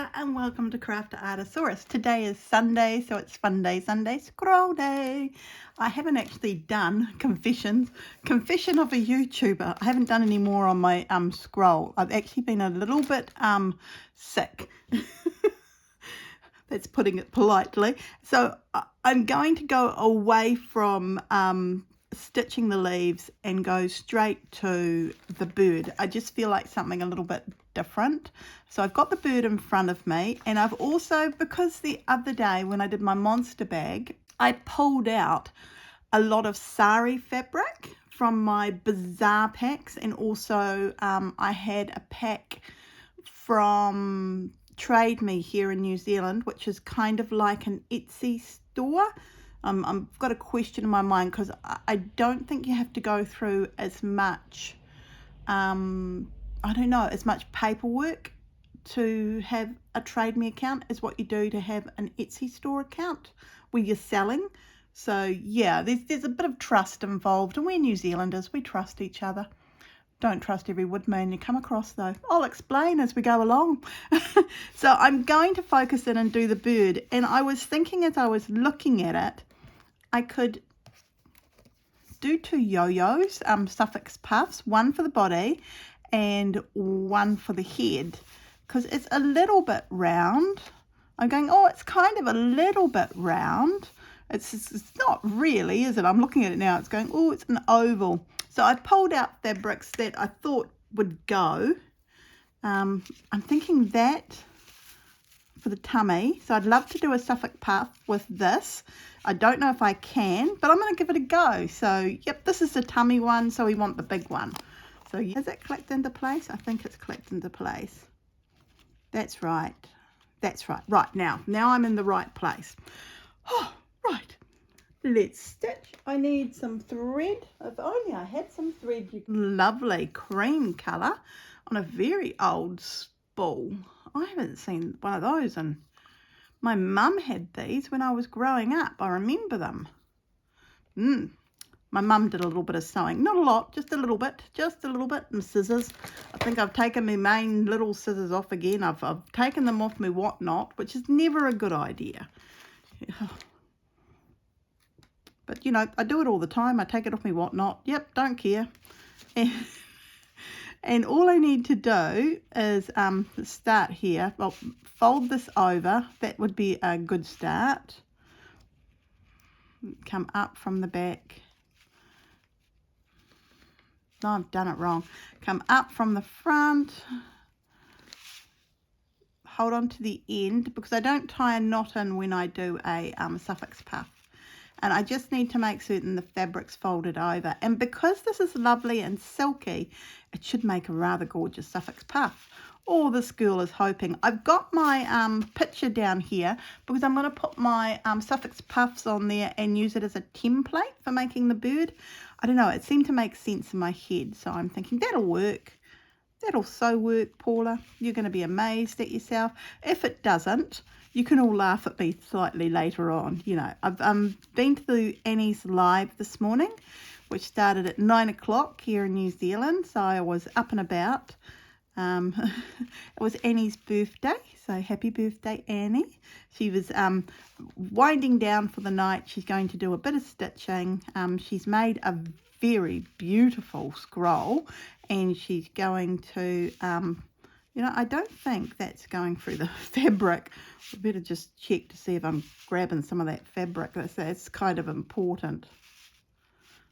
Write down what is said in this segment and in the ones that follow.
Paula and welcome to Craft Artosaurus. Today is Sunday, so it's Sunday scroll day. I haven't actually done confession of a YouTuber. I haven't done any more on my scroll. I've actually been a little bit sick. That's putting it politely. So I'm going to go away from stitching the leaves and go straight to the bird. I just feel like something a little bit different. So I've got the bird in front of me, and I've also, because the other day when I did my monster bag, I pulled out a lot of sari fabric from my Bazzar packs, and also I had a pack from Trade Me here in New Zealand, which is kind of like an Etsy store. I've got a question in my mind because I don't think you have to go through as much, as much paperwork to have a Trade Me account as what you do to have an Etsy store account where you're selling. So yeah, there's a bit of trust involved, and we're New Zealanders, we trust each other. Don't trust every woodman you come across though. I'll explain as we go along. So I'm going to focus in and do the bird, and I was thinking as I was looking at it, I could do two yo-yos, suffix puffs, one for the body and one for the head, because it's a little bit round. I'm going, oh, it's kind of a little bit round. It's not really, is it? I'm looking at it now. It's going, oh, it's an oval. So I pulled out fabrics that I thought would go. I'm thinking that for the tummy. So I'd love to do a suffix puff with this. I don't know if I can, but I'm going to give it a go. So, yep, this is the tummy one, so we want the big one. So, is it clicked into place? I think it's clicked into place. That's right. That's right. Right, now I'm in the right place. Oh, right. Let's stitch. I need some thread. If only I had some thread. Lovely cream colour on a very old spool. I haven't seen one of those, and my mum had these when I was growing up. I remember them. My mum did a little bit of sewing. Not a lot, just a little bit, and scissors. I think I've taken my main little scissors off again. I've taken them off my whatnot, which is never a good idea. But, you know, I do it all the time. I take it off my whatnot. Yep, don't care. And all I need to do is start here. Well, fold this over. That would be a good start. Come up from the back. No, I've done it wrong. Come up from the front. Hold on to the end, because I don't tie a knot in when I do a suffix puff. And I just need to make certain the fabric's folded over. And because this is lovely and silky, it should make a rather gorgeous suffix puff. Oh, this girl is hoping. I've got my picture down here because I'm going to put my suffix puffs on there and use it as a template for making the bird. I don't know, it seemed to make sense in my head. So I'm thinking that'll work. That'll so work, Paula. You're going to be amazed at yourself. If it doesn't, you can all laugh at me slightly later on. You know, I've been to Annie's live this morning, which started at 9 o'clock here in New Zealand. So I was up and about. It was Annie's birthday, so happy birthday, Annie. She was winding down for the night. She's going to do a bit of stitching. She's made a very beautiful scroll, and she's going to I don't think that's going through the fabric. I better just check to see if I'm grabbing some of that fabric. That's kind of important.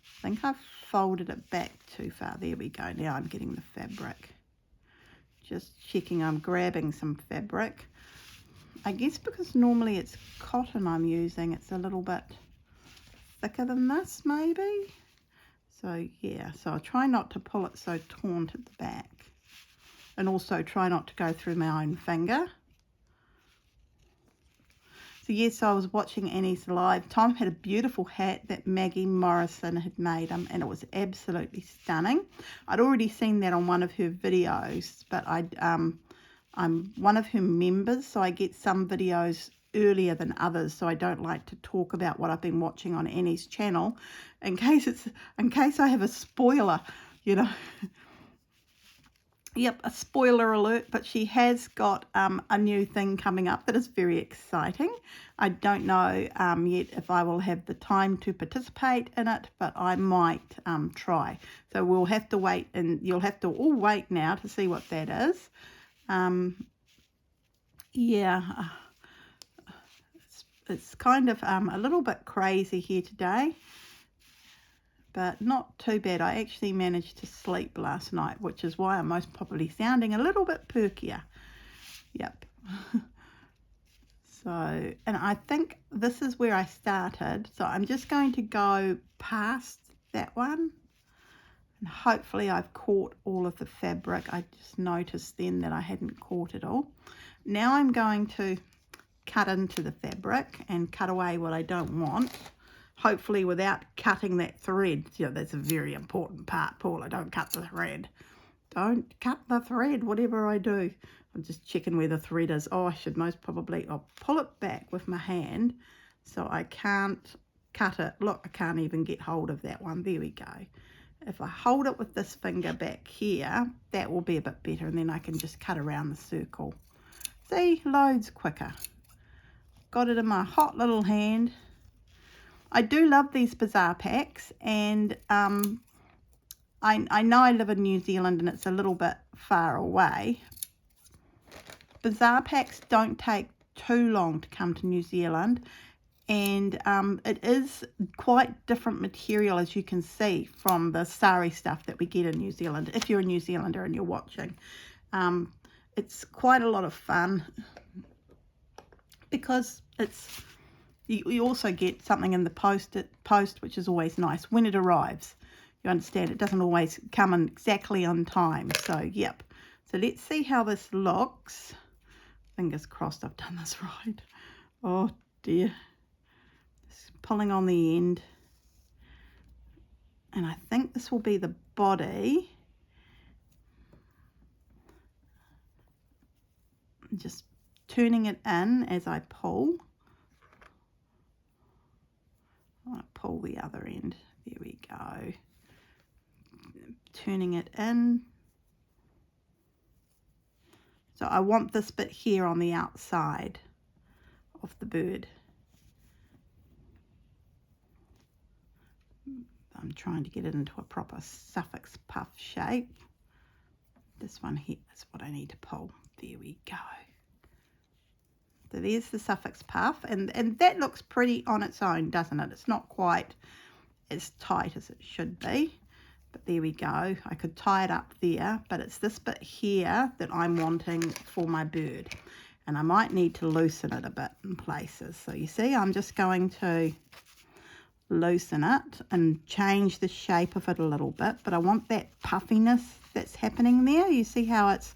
I think I've folded it back too far. There we go. Now I'm getting the fabric. Just checking I'm grabbing some fabric. I guess because normally it's cotton I'm using, it's a little bit thicker than this maybe. So yeah, so I try not to pull it so taut at the back. And also try not to go through my own finger. So yes, I was watching Annie's live. Tom had a beautiful hat that Maggie Morrison had made, and it was absolutely stunning. I'd already seen that on one of her videos, but I'm one of her members, so I get some videos earlier than others, so I don't like to talk about what I've been watching on Annie's channel in case I have a spoiler, you know. Yep, a spoiler alert, but she has got a new thing coming up that is very exciting. I don't know yet if I will have the time to participate in it, but I might try. So we'll have to wait, and you'll have to all wait now to see what that is. Yeah, it's kind of a little bit crazy here today, but not too bad. I actually managed to sleep last night, which is why I'm most probably sounding a little bit perkier. Yep. So, and I think this is where I started. So I'm just going to go past that one. And hopefully I've caught all of the fabric. I just noticed then that I hadn't caught it all. Now I'm going to cut into the fabric and cut away what I don't want. Hopefully without cutting that thread. You know, that's a very important part, Paula. Don't cut the thread. Don't cut the thread, whatever I do. I'm just checking where the thread is. Oh, I should most probably, I'll pull it back with my hand so I can't cut it. Look, I can't even get hold of that one. There we go. If I hold it with this finger back here, that will be a bit better, and then I can just cut around the circle. See, loads quicker. Got it in my hot little hand. I do love these Bazzar packs, and I know I live in New Zealand and it's a little bit far away. Bazzar packs don't take too long to come to New Zealand, and it is quite different material, as you can see, from the sari stuff that we get in New Zealand. If you're a New Zealander and you're watching, it's quite a lot of fun because it's you also get something in the post, which is always nice when it arrives. You understand, it doesn't always come in exactly on time. So, yep. So let's see how this looks. Fingers crossed I've done this right. Oh, dear. Just pulling on the end. And I think this will be the body. Just turning it in as I pull. I want to pull the other end. There we go. Turning it in. So I want this bit here on the outside of the bird. I'm trying to get it into a proper suffix puff shape. This one here is what I need to pull. There we go. So there's the suffix puff, and that looks pretty on its own, doesn't it? It's not quite as tight as it should be, but there we go. I could tie it up there, but it's this bit here that I'm wanting for my bird, and I might need to loosen it a bit in places. So you see, I'm just going to loosen it and change the shape of it a little bit, but I want that puffiness that's happening there. You see how it's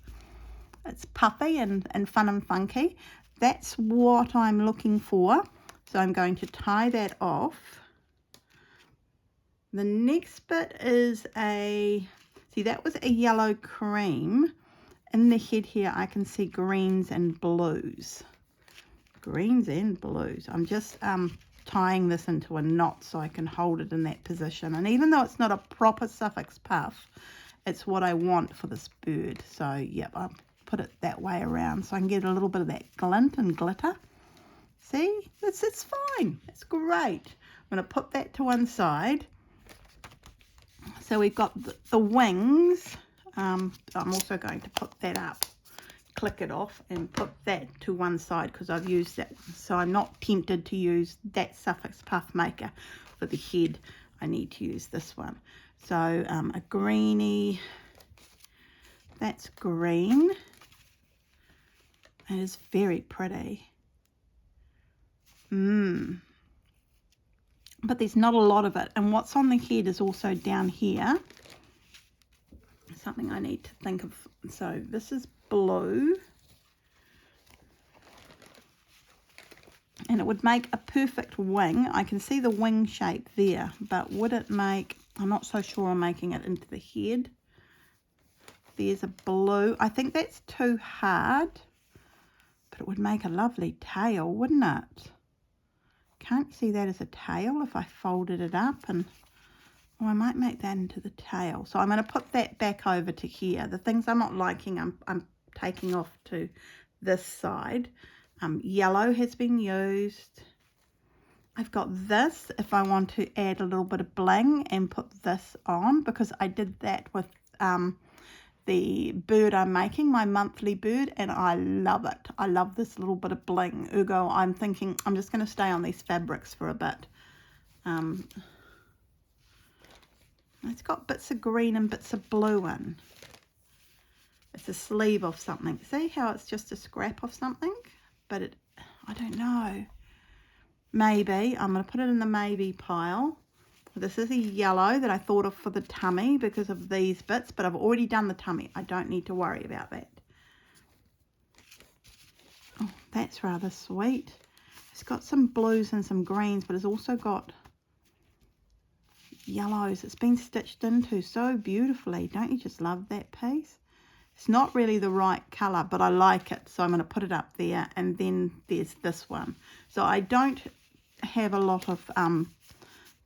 puffy and fun and funky. That's what I'm looking for. So I'm going to tie that off. The next bit is see, that was a yellow cream. In the head here I can see greens and blues. Greens and blues. I'm just tying this into a knot so I can hold it in that position. And even though it's not a proper suffix puff, it's what I want for this bird. So, yep, I'll put it that way around so I can get a little bit of that glint and glitter. See, it's fine. It's great. I'm going to put that to one side. So we've got the wings. I'm also going to put that up, click it off and put that to one side because I've used that one. So I'm not tempted to use that suffix puff maker for the head. I need to use this one. So a greeny, that's green. It is very pretty. But there's not a lot of it. And what's on the head is also down here. Something I need to think of. So this is blue. And it would make a perfect wing. I can see the wing shape there. But would it make... I'm not so sure I'm making it into the head. There's a blue. I think that's too hard. But it would make a lovely tail, wouldn't it? Can't see that as a tail if I folded it up and Or I might make that into the tail. So I'm going to put that back over to here. The things I'm not liking, I'm taking off to this side. Yellow has been used. I've got this if I want to add a little bit of bling and put this on, because I did that with the bird I'm making, my monthly bird, and I love it. I love this little bit of bling. Ergo, I'm thinking I'm just going to stay on these fabrics for a bit. It's got bits of green and bits of blue in. It's a sleeve of something. See how it's just a scrap of something? But I don't know. Maybe. I'm going to put it in the maybe pile. This is a yellow that I thought of for the tummy because of these bits, but I've already done the tummy. I don't need to worry about that. Oh, that's rather sweet. It's got some blues and some greens, but it's also got yellows. It's been stitched into so beautifully. Don't you just love that piece? It's not really the right colour, but I like it, so I'm going to put it up there. And then there's this one. So I don't have a lot of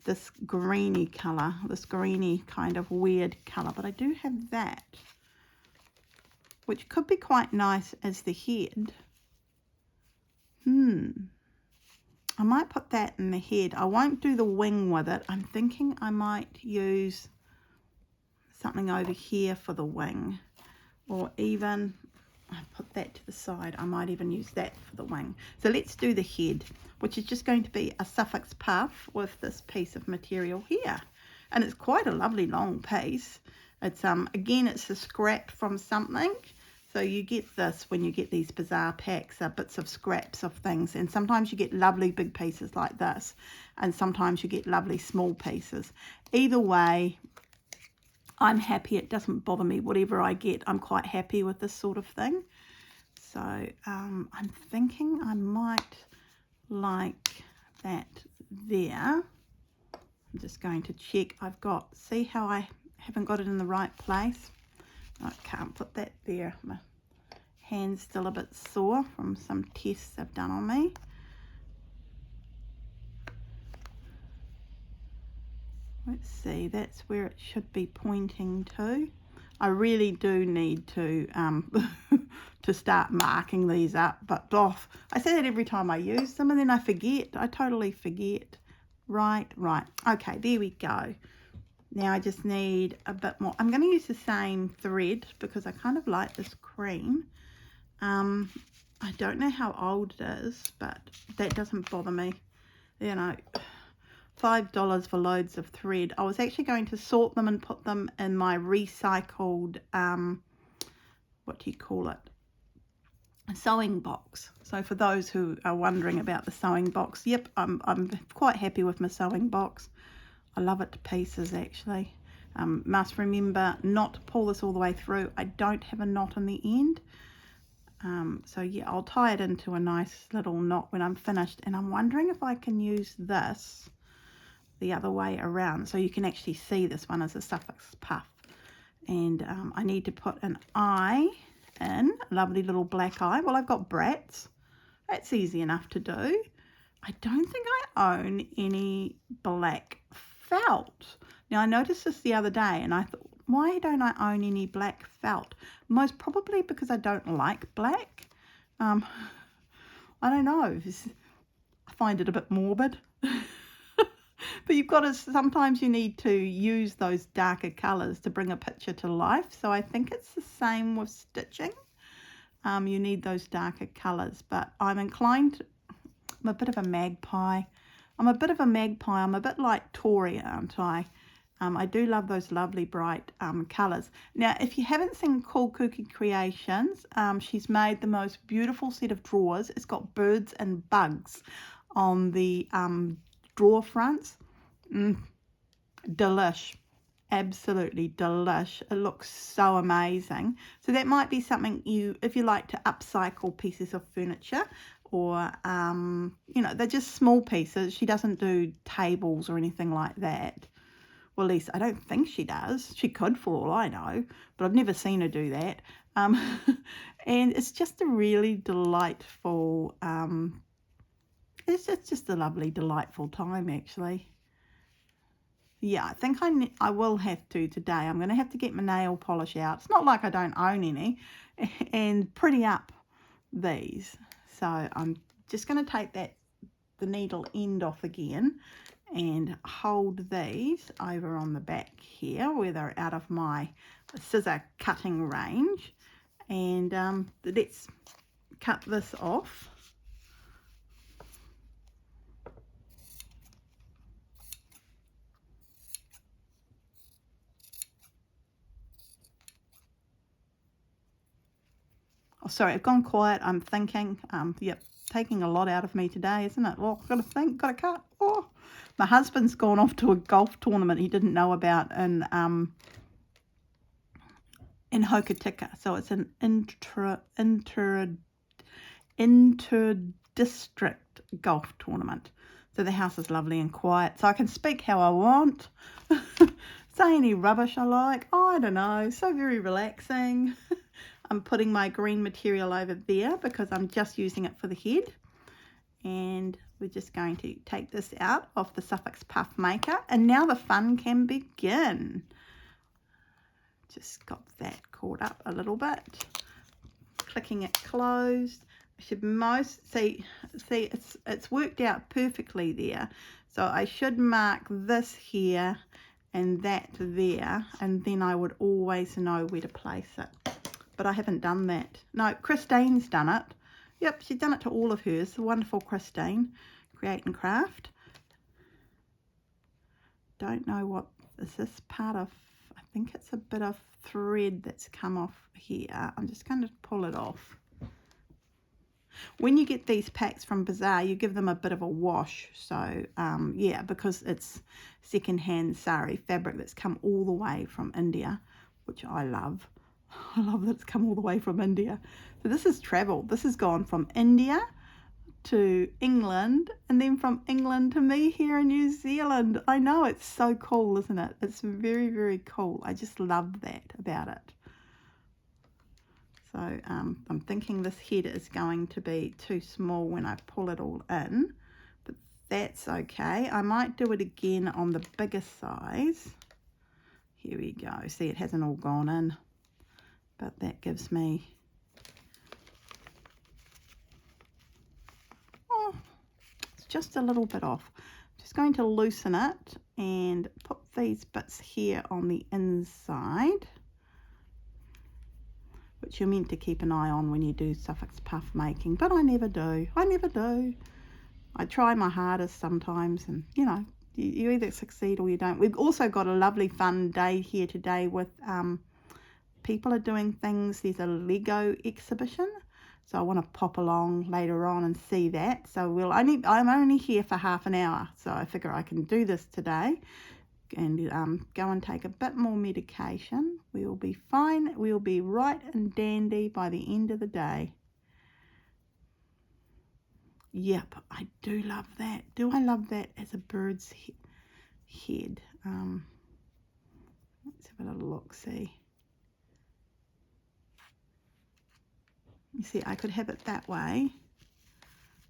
this greeny colour, this greeny kind of weird colour, but I do have that, which could be quite nice as the head. I might put that in the head. I won't do the wing with it. I'm thinking I might use something over here for the wing, or even I put that to the side. I might even use that for the wing. So let's do the head, which is just going to be a suffix puff with this piece of material here. And it's quite a lovely long piece. It's again, it's a scrap from something. So you get this when you get these Bazzar packs, bits of scraps of things. And sometimes you get lovely big pieces like this. And sometimes you get lovely small pieces. Either way, I'm happy. It doesn't bother me. Whatever I get, I'm quite happy with this sort of thing. So I'm thinking I might like that there. I'm just going to check. See how I haven't got it in the right place? I can't put that there. My hand's still a bit sore from some tests they've done on me. Let's see, that's where it should be pointing to. I really do need to to start marking these up, but I say that every time I use them and then I forget. I totally forget. Right. Okay, there we go. Now I just need a bit more. I'm going to use the same thread because I kind of like this cream. I don't know how old it is, but that doesn't bother me. You know, $5 for loads of thread. I was actually going to sort them and put them in my recycled, what do you call it? A sewing box. So for those who are wondering about the sewing box, yep, I'm quite happy with my sewing box. I love it to pieces actually. Must remember not to pull this all the way through. I don't have a knot in the end. So yeah, I'll tie it into a nice little knot when I'm finished. And I'm wondering if I can use this the other way around so you can actually see this one as a suffix puff. And I need to put an eye in, a lovely little black eye. Well, I've got brats. That's easy enough to do. I don't think I own any black felt. Now I noticed this the other day and I thought, why don't I own any black felt? Most probably because I don't like black. I don't know. I find it a bit morbid. But you've got to, sometimes you need to use those darker colours to bring a picture to life. So I think it's the same with stitching. You need those darker colours, but I'm inclined, I'm a bit of a magpie. I'm a bit like Tori, aren't I? I do love those lovely bright colours. Now, if you haven't seen Cool Cookie Creations, she's made the most beautiful set of drawers. It's got birds and bugs on the drawer fronts. Delish. Absolutely delish. It looks so amazing. So that might be something if you like to upcycle pieces of furniture, or you know, they're just small pieces. She doesn't do tables or anything like that. Well, at least I don't think she does. She could for all I know, but I've never seen her do that. And it's just a really delightful, it's just a lovely, delightful time actually. Yeah, I think I will have to today. I'm going to have to get my nail polish out. It's not like I don't own any. And pretty up these. So I'm just going to take the needle end off again and hold these over on the back here where they're out of my scissor cutting range. And let's cut this off. Oh, sorry, I've gone quiet. I'm thinking. Yep, taking a lot out of me today, isn't it? Oh, got to think, got to cut. Oh, my husband's gone off to a golf tournament he didn't know about in Hokitika. So it's an inter-district golf tournament. So the house is lovely and quiet, so I can speak how I want. Say any rubbish I like. Oh, I don't know. So very relaxing. I'm putting my green material over there because I'm just using it for the head. And we're just going to take this out of the suffix puff maker. And now the fun can begin. Just got that caught up a little bit. Clicking it closed. I should see it's worked out perfectly there. So I should mark this here and that there. And then I would always know where to place it. But I haven't done that. No, Christine's done it. Yep, she's done it to all of hers. The wonderful Christine, Create and Craft. Don't know what is this part of. I think it's a bit of thread that's come off here. I'm just going to pull it off. When you get these packs from Bazzar, you give them a bit of a wash. So, yeah, because it's second-hand sari fabric that's come all the way from India, which I love. I love that it's come all the way from India. So this has travelled. This has gone from India to England and then from England to me here in New Zealand. I know, it's so cool, isn't it? It's very, very cool. I just love that about it. So I'm thinking this head is going to be too small when I pull it all in, but that's okay. I might do it again on the bigger size. Here we go. See, it hasn't all gone in. But that gives me, oh, it's just a little bit off. Just going to loosen it and put these bits here on the inside, which you're meant to keep an eye on when you do suffix puff making, but I never do. I never do. I try my hardest sometimes, and you know, you either succeed or you don't. We've also got a lovely fun day here today with people are doing things. There's a Lego exhibition, so I want to pop along later on and see that. So I'm only here for half an hour, so I figure I can do this today and go and take a bit more medication. We'll be fine. We'll be right and dandy by the end of the day. Yep, I do love that. Do I love that as a bird's head? Let's have a little look, see. You see, I could have it that way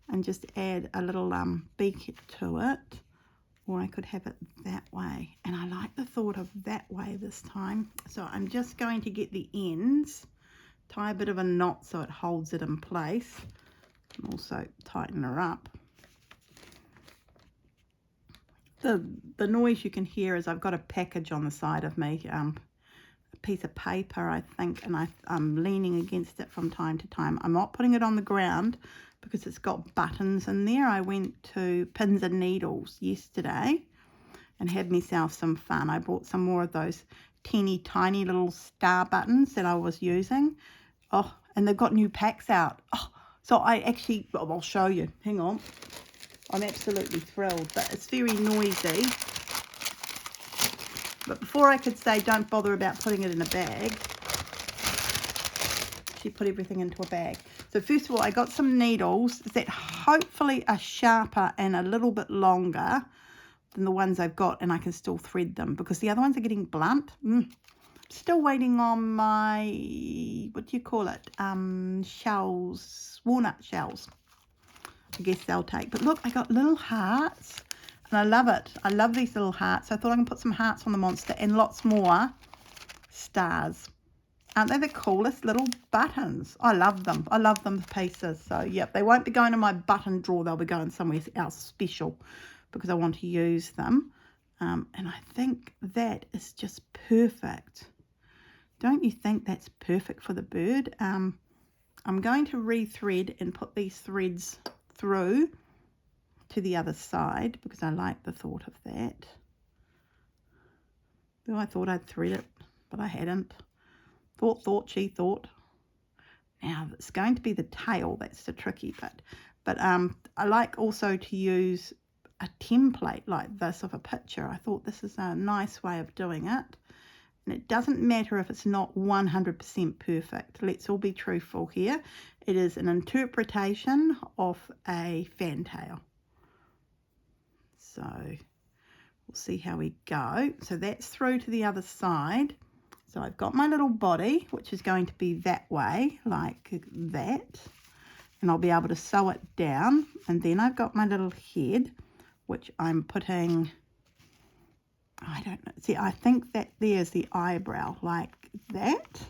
and just add a little beak to it, or I could have it that way. And I like the thought of that way this time. So I'm just going to get the ends, tie a bit of a knot so it holds it in place, and also tighten her up. The noise you can hear is I've got a package on the side of me, a piece of paper, I think, and I'm leaning against it from time to time. I'm not putting it on the ground because it's got buttons in there. I went to Pins and Needles yesterday and had myself some fun. I bought some more of those teeny tiny little star buttons that I was using. Oh, and they've got new packs out. Oh, so I'll show you. Hang on. I'm absolutely thrilled, but it's very noisy. But before I could say don't bother about putting it in a bag, she put everything into a bag. So first of all, I got some needles that hopefully are sharper and a little bit longer than the ones I've got, and I can still thread them because the other ones are getting blunt. Still waiting on my, what do you call it, shells, walnut shells. I guess they'll take. But look, I got little hearts. And I love it. I love these little hearts. So I thought I can put some hearts on the monster and lots more stars. Aren't they the coolest little buttons? I love them. I love them to pieces. So, yep, they won't be going in my button drawer. They'll be going somewhere else special because I want to use them. And I think that is just perfect. Don't you think that's perfect for the bird? I'm going to re-thread and put these threads through to the other side because I like the thought of that. Though I thought I'd thread it, but I hadn't. Thought, she thought. Now, it's going to be the tail that's the tricky bit. But I like also to use a template like this of a picture. I thought this is a nice way of doing it. And it doesn't matter if it's not 100% perfect. Let's all be truthful here. It is an interpretation of a fantail. So we'll see how we go. So that's through to the other side. So I've got my little body, which is going to be that way, like that. And I'll be able to sew it down. And then I've got my little head, which I'm putting, I don't know. See, I think that there's the eyebrow, like that.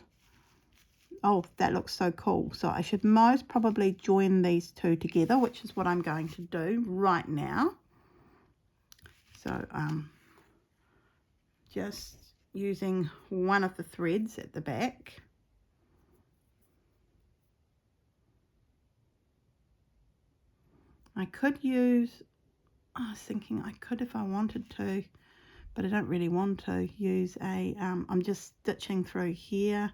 Oh, that looks so cool. So I should most probably join these two together, which is what I'm going to do right now. So just using one of the threads at the back. I could use, I was thinking I could if I wanted to, but I don't really want to use a, I'm just stitching through here,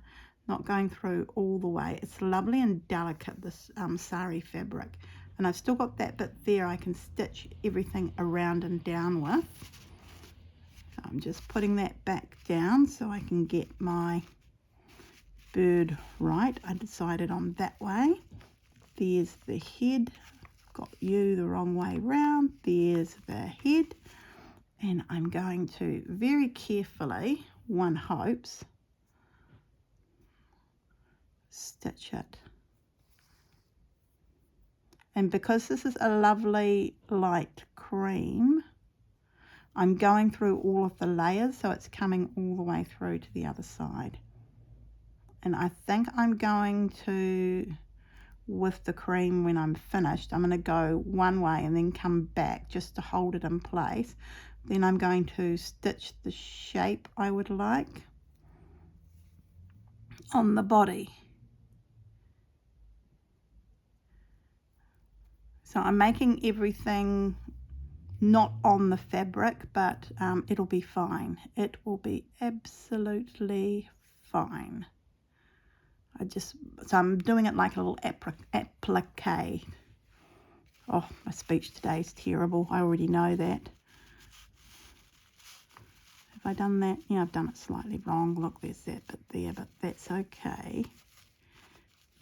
not going through all the way. It's lovely and delicate, this sari fabric. And I've still got that bit there I can stitch everything around and down with. So I'm just putting that back down so I can get my bird right. I decided on that way. There's the head. Got you the wrong way round. There's the head. And I'm going to very carefully, one hopes, stitch it. And because this is a lovely light cream, I'm going through all of the layers, so it's coming all the way through to the other side. And I think I'm going to, with the cream when I'm finished, I'm going to go one way and then come back just to hold it in place. Then I'm going to stitch the shape I would like on the body. So I'm making everything not on the fabric, but it'll be fine. It will be absolutely fine. So I'm doing it like a little appliqué. Oh, my speech today is terrible. I already know that. Have I done that? Yeah, I've done it slightly wrong. Look, there's that bit there, but that's okay.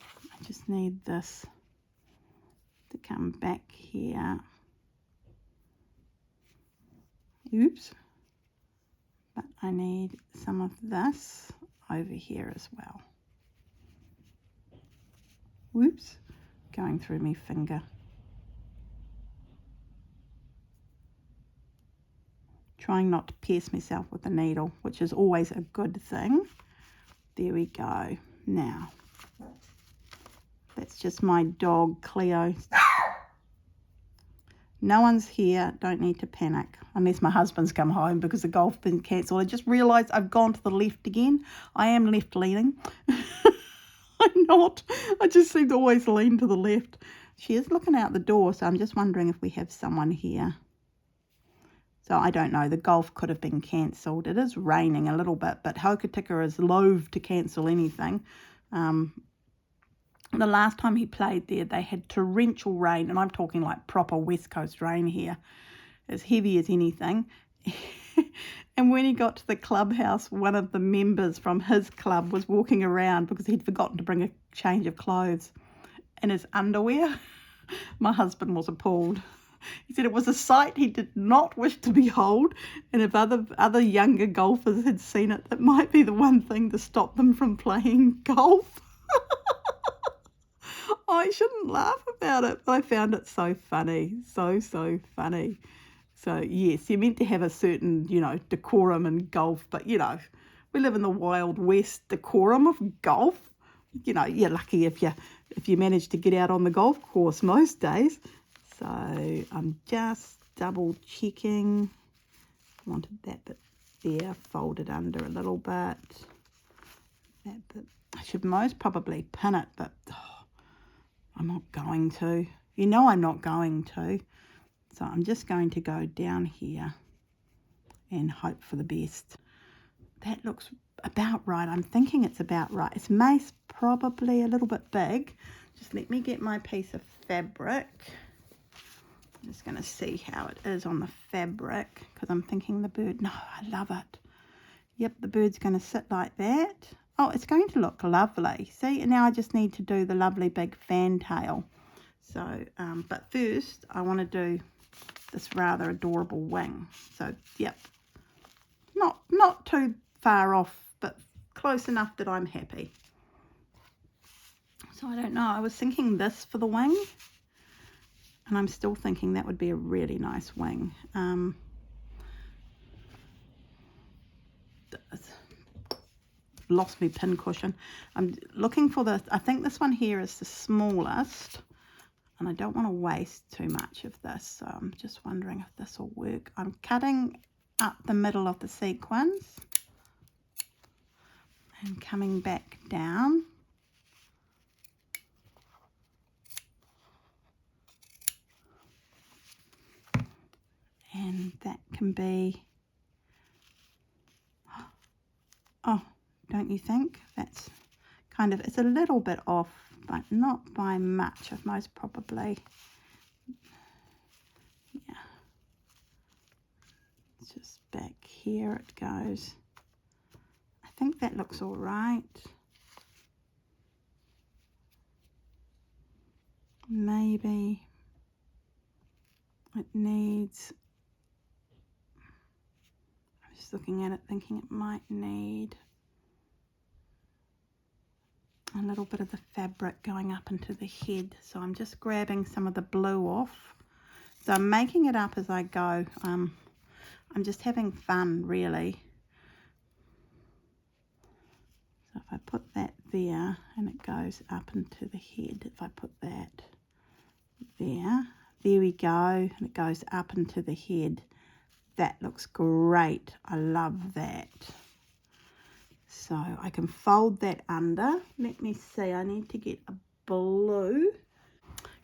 I just need this to come back here. Oops. But I need some of this over here as well. Whoops. Going through my finger. Trying not to pierce myself with the needle, which is always a good thing. There we go. Now, that's just my dog, Cleo. No one's here. Don't need to panic. Unless my husband's come home because the golf's been cancelled. I just realised I've gone to the left again. I am left leaning. I'm not. I just seem to always lean to the left. She is looking out the door, so I'm just wondering if we have someone here. So I don't know. The golf could have been cancelled. It is raining a little bit, but Hokitika is loath to cancel anything. The last time he played there, they had torrential rain, and I'm talking like proper West Coast rain here, as heavy as anything. And when he got to the clubhouse, one of the members from his club was walking around because he'd forgotten to bring a change of clothes in his underwear. My husband was appalled. He said it was a sight he did not wish to behold, and if other younger golfers had seen it, that might be the one thing to stop them from playing golf. I shouldn't laugh about it, but I found it so funny, so funny. So yes, you're meant to have a certain, you know, decorum in golf, but you know, we live in the Wild West decorum of golf. You know, you're lucky if you manage to get out on the golf course most days. So I'm just double checking. Wanted that bit there folded under a little bit. That bit, I should most probably pin it, but I'm not going to. You know I'm not going to. So I'm just going to go down here and hope for the best. That looks about right. I'm thinking it's about right. It's probably a little bit big. Just let me get my piece of fabric. I'm just going to see how it is on the fabric because I'm thinking the bird. No, I love it. Yep, the bird's going to sit like that. Oh, it's going to look lovely. See, and now I just need to do the lovely big fantail. So, but first I want to do this rather adorable wing. So, yep, not too far off, but close enough that I'm happy. So I don't know, I was thinking this for the wing, and I'm still thinking that would be a really nice wing. Lost me pin cushion. I'm looking for the, I think this one here is the smallest, and I don't want to waste too much of this, so I'm just wondering if this will work. I'm cutting up the middle of the sequins and coming back down. And that can be, oh, don't you think? That's kind of, it's a little bit off, but not by much. I've most probably, yeah. It's just back here it goes. I think that looks all right. Maybe it needs, I'm just looking at it thinking it might need a little bit of the fabric going up into the head. So I'm just grabbing some of the blue off. So I'm making it up as I go. I'm just having fun, really. So if I put that there and it goes up into the head, if I put that there we go, and it goes up into the head. That looks great. I love that. So I can fold that under. Let me see, I need to get a blue.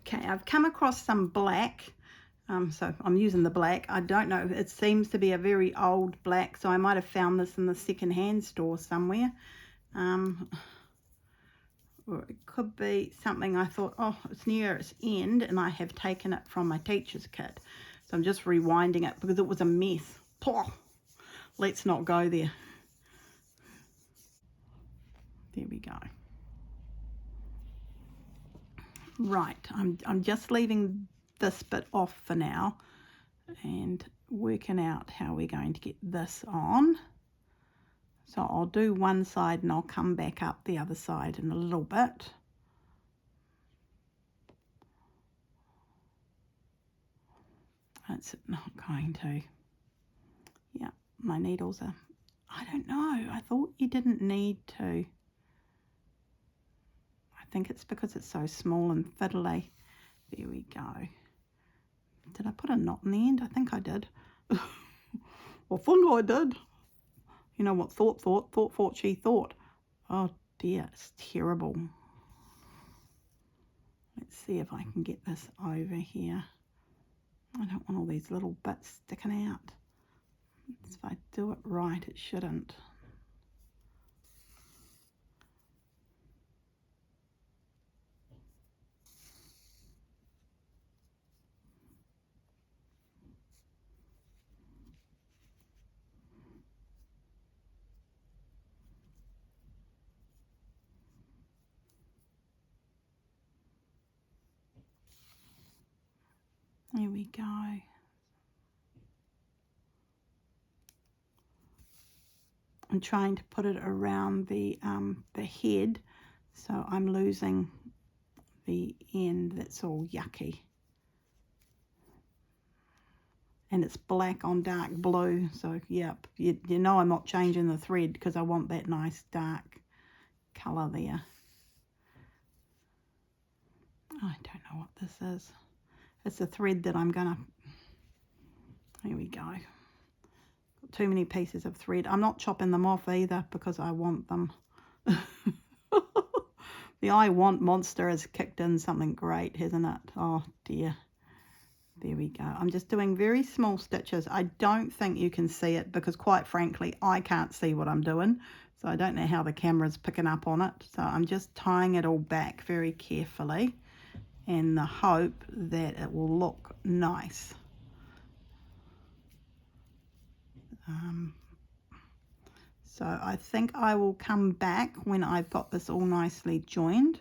Okay, I've come across some black. So I'm using the black. I don't know, it seems to be a very old black, so I might have found this in the second-hand store somewhere. Or it could be something I thought, oh, it's near its end, and I have taken it from my teacher's kit. So I'm just rewinding it because it was a mess. Oh, let's not go there. There we go. Right, I'm just leaving this bit off for now and working out how we're going to get this on. So I'll do one side and I'll come back up the other side in a little bit. It's not going to. Yeah, my needles are, I don't know, I thought you didn't need to. I think it's because it's so small and fiddly. There we go. Did I put a knot in the end? I think I did. Well, I did. You know what thought she thought. Oh dear, it's terrible. Let's see if I can get this over here. I don't want all these little bits sticking out. If I do it right, it shouldn't. There we go. I'm trying to put it around the head, so I'm losing the end that's all yucky. and it's black on dark blue. So yep, you know I'm not changing the thread because I want that nice dark colour there. I don't know what this is. It's a thread that I'm gonna, here we go. Got too many pieces of thread. I'm not chopping them off either because I want them. The I want monster has kicked in something great, hasn't it? Oh dear. There we go. I'm just doing very small stitches. I don't think you can see it because quite frankly, I can't see what I'm doing. So I don't know how the camera's picking up on it. So I'm just tying it all back very carefully in the hope that it will look nice. So I think I will come back when I've got this all nicely joined.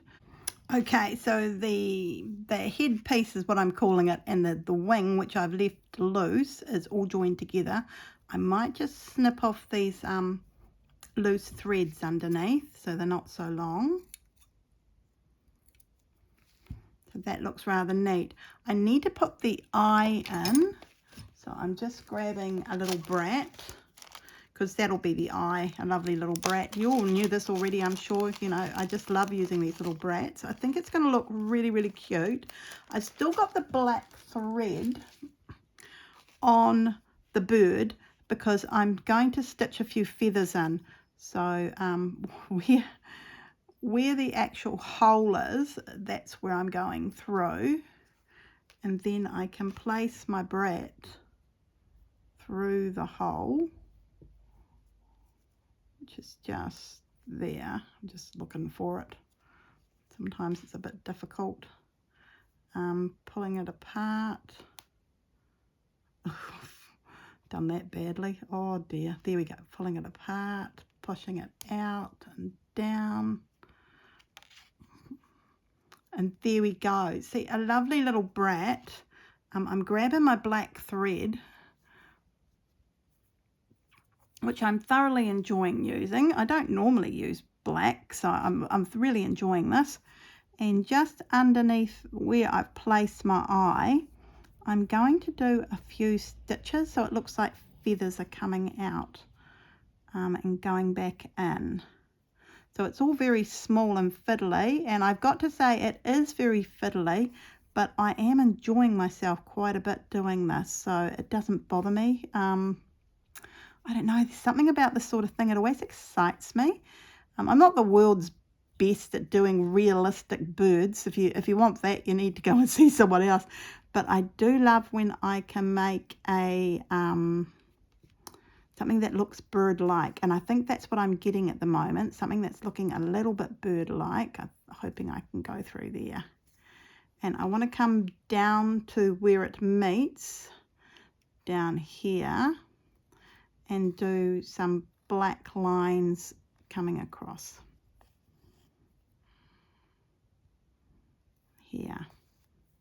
Okay, so the head piece is what I'm calling it, and the wing, which I've left loose, is all joined together. I might just snip off these loose threads underneath so they're not so long. So that looks rather neat. I need to put the eye in, so I'm just grabbing a little brat, because that'll be the eye, a lovely little brat. You all knew this already, I'm sure. You know, I just love using these little brats. I think it's going to look really, really cute. I've still got the black thread on the bird because I'm going to stitch a few feathers in. So where the actual hole is, that's where I'm going through. And then I can place my brat through the hole, which is just there. I'm just looking for it. Sometimes it's a bit difficult. Pulling it apart. Done that badly. Oh dear. There we go. Pulling it apart, pushing it out and down. And there we go. See, a lovely little brat. I'm grabbing my black thread, which I'm thoroughly enjoying using. I don't normally use black, so I'm really enjoying this. And just underneath where I've placed my eye, I'm going to do a few stitches so it looks like feathers are coming out and going back in. So it's all very small and fiddly, and I've got to say it is very fiddly, but I am enjoying myself quite a bit doing this, so it doesn't bother me. I don't know, there's something about this sort of thing, it always excites me. I'm not the world's best at doing realistic birds. If you want that, you need to go and see someone else. But I do love when I can make a something that looks bird-like, and I think that's what I'm getting at the moment, something that's looking a little bit bird-like. I'm hoping I can go through there. And I want to come down to where it meets, down here, and do some black lines coming across here,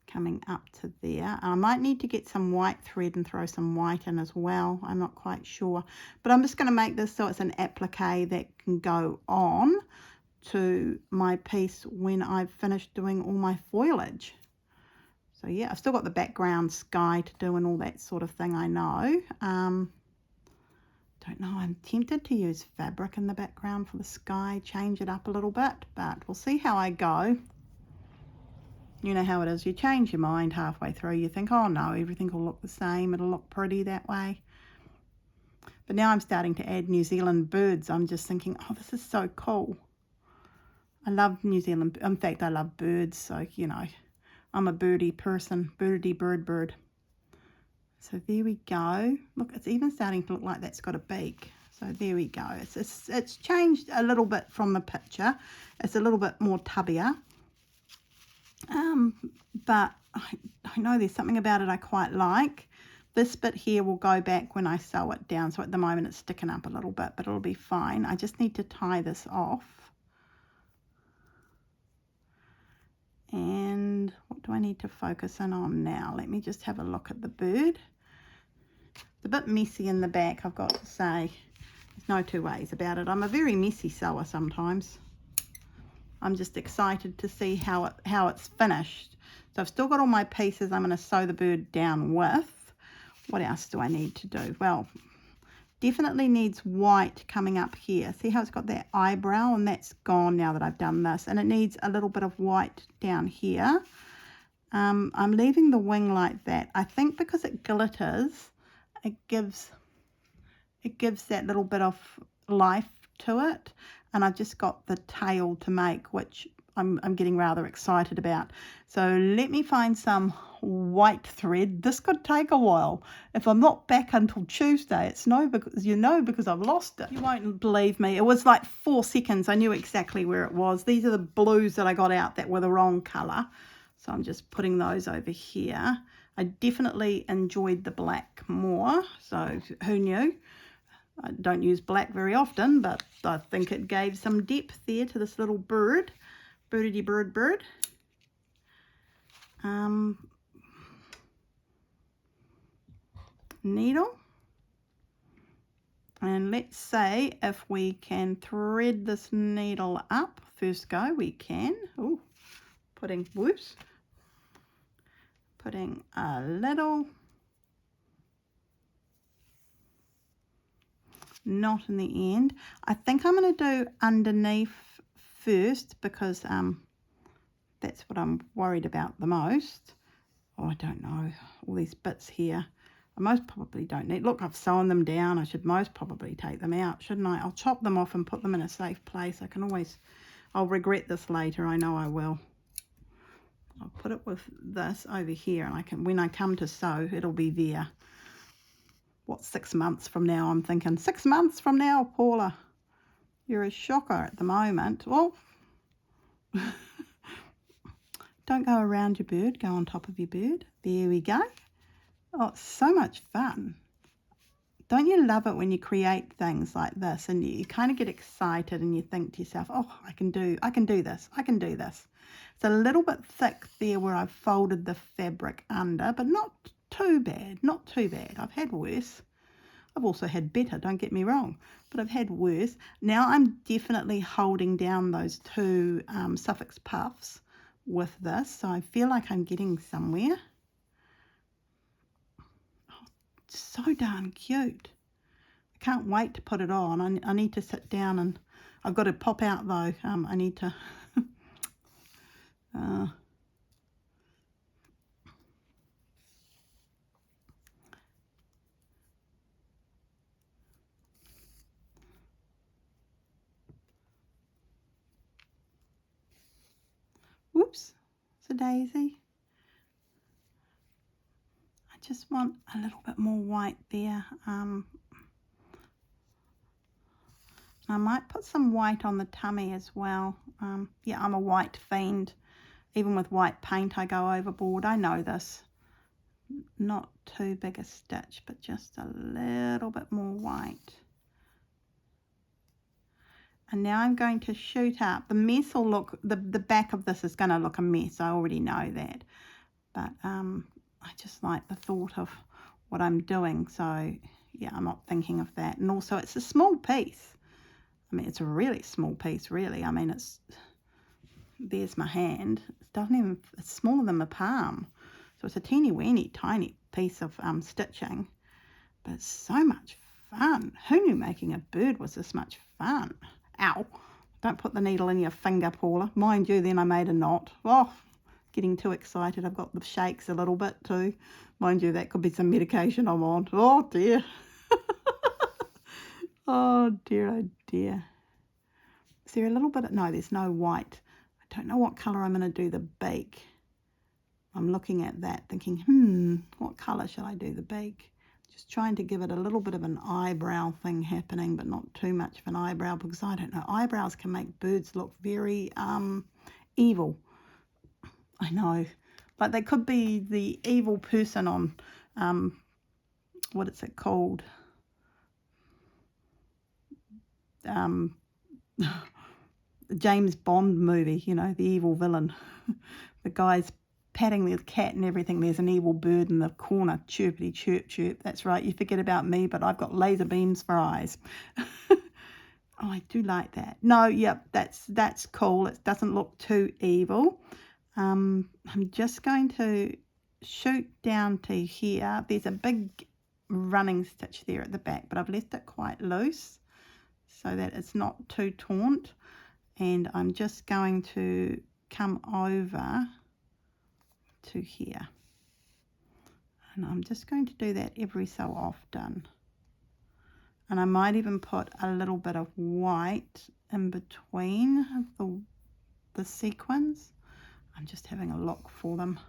coming up to there. I might need to get some white thread and throw some white in as well. I'm not quite sure, but I'm just going to make this so it's an applique that can go on to my piece when I've finished doing all my foliage. So yeah, I've still got the background sky to do and all that sort of thing, I know. Don't know, I'm tempted to use fabric in the background for the sky, change it up a little bit, but we'll see how I go. You know how it is, you change your mind halfway through, you think, oh no, everything will look the same, it'll look pretty that way. But now I'm starting to add New Zealand birds. I'm just thinking, oh, this is so cool. I love New Zealand, in fact I love birds, so you know, I'm a birdie person, bird. So there we go. Look, it's even starting to look like that's got a beak. So there we go. It's changed a little bit from the picture. It's a little bit more tubbier. But I know there's something about it I quite like. This bit here will go back when I sew it down. So at the moment it's sticking up a little bit, but it'll be fine. I just need to tie this off. And what do I need to focus in on now? Let me just have a look at the bird. It's a bit messy in the back, I've got to say. There's no two ways about it. I'm a very messy sewer sometimes. I'm just excited to see how it's finished. So I've still got all my pieces I'm going to sew the bird down with. What else do I need to do? Well, definitely needs white coming up here. See how it's got that eyebrow, and that's gone now that I've done this. And it needs a little bit of white down here. I'm leaving the wing like that. I think because it glitters, it gives that little bit of life to it. And I've just got the tail to make, which I'm getting rather excited about. So let me find some white thread. This could take a while. If I'm not back until Tuesday, it's because I've lost it. You won't believe me. It was like 4 seconds. I knew exactly where it was. These are the blues that I got out that were the wrong colour. So I'm just putting those over here. I definitely enjoyed the black more. So who knew? I don't use black very often, but I think it gave some depth there to this little bird. Birdity bird. Needle. And let's say if we can thread this needle up. First go, we can. Oh, putting a little knot in the end. I think I'm going to do underneath first because that's what I'm worried about the most. Oh, I don't know, all these bits here I most probably don't need. Look, I've sewn them down. I should most probably take them out, shouldn't I? I'll chop them off and put them in a safe place. I'll regret this later, I know I will. I'll put it with this over here, and when I come to sew, it'll be there. What, 6 months from now? I'm thinking 6 months from now, Paula. You're a shocker at the moment. Well, don't go around your bird, go on top of your bird. There we go. Oh, it's so much fun. Don't you love it when you create things like this and you kind of get excited and you think to yourself, oh, I can do this. It's a little bit thick there where I've folded the fabric under, but not too bad, I've had worse. I've also had better, don't get me wrong, but I've had worse. Now I'm definitely holding down those 2 suffix puffs with this, so I feel like I'm getting somewhere. Oh, so darn cute. I can't wait to put it on. I need to sit down, and I've got to pop out though. I need to whoops, it's a daisy. I just want a little bit more white there. I might put some white on the tummy as well. Yeah, I'm a white fiend. Even with white paint, I go overboard. I know this. Not too big a stitch, but just a little bit more white. And now I'm going to shoot up. The mess will look, the back of this is going to look a mess. I already know that. But I just like the thought of what I'm doing. So, yeah, I'm not thinking of that. And also, it's a small piece. I mean, it's a really small piece, really. I mean, there's my hand. It's smaller than my palm. So it's a teeny-weeny, tiny piece of stitching. But it's so much fun. Who knew making a bird was this much fun? Ow. Don't put the needle in your finger, Paula. Mind you, then I made a knot. Oh, getting too excited. I've got the shakes a little bit too. Mind you, that could be some medication I'm on. Oh, dear. Oh, dear, oh, dear. Is there a little bit of... No, there's no white. I don't know what colour I'm going to do the beak. I'm looking at that thinking, what colour shall I do the beak? Just trying to give it a little bit of an eyebrow thing happening, but not too much of an eyebrow, because I don't know, eyebrows can make birds look very evil. I know, like they could be the evil person on what is it called, James Bond movie, you know, the evil villain. The guy's patting the cat and everything. There's an evil bird in the corner, chirpity chirp chirp. That's right, you forget about me, but I've got laser beams for eyes. Oh, I do like that. No, yep, that's cool. It doesn't look too evil. I'm just going to shoot down to here. There's a big running stitch there at the back, but I've left it quite loose so that it's not too taut. And I'm just going to come over to here, and I'm just going to do that every so often. And I might even put a little bit of white in between the sequins. I'm just having a look for them.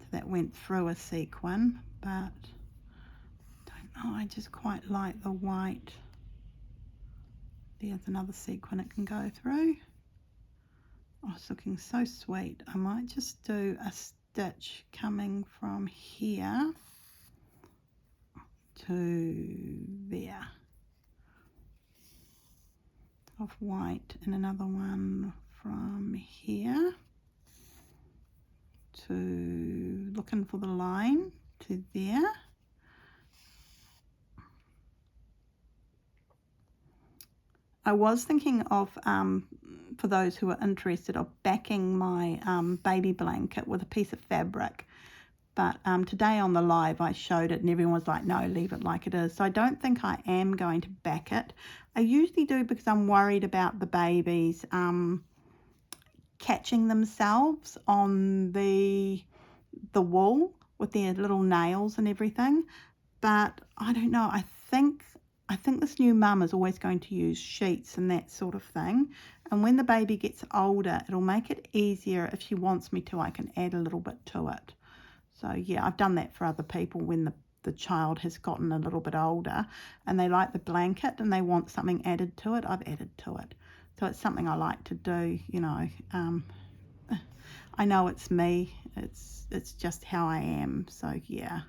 So that went through a sequin, but don't know, I just quite like the white. There's another sequin it can go through. Oh, it's looking so sweet. I might just do a stitch coming from here to there of white, and another one from here to, looking for the line, to there. I was thinking of, for those who are interested, of backing my baby blanket with a piece of fabric. But today on the live I showed it and everyone was like, no, leave it like it is. So I don't think I am going to back it. I usually do because I'm worried about the babies catching themselves on the wool with their little nails and everything. But I don't know, I think this new mum is always going to use sheets and that sort of thing. And when the baby gets older, it'll make it easier. If she wants me to, I can add a little bit to it. So yeah, I've done that for other people when the child has gotten a little bit older and they like the blanket and they want something added to it, I've added to it. So it's something I like to do, you know. I know it's me, it's just how I am, so yeah.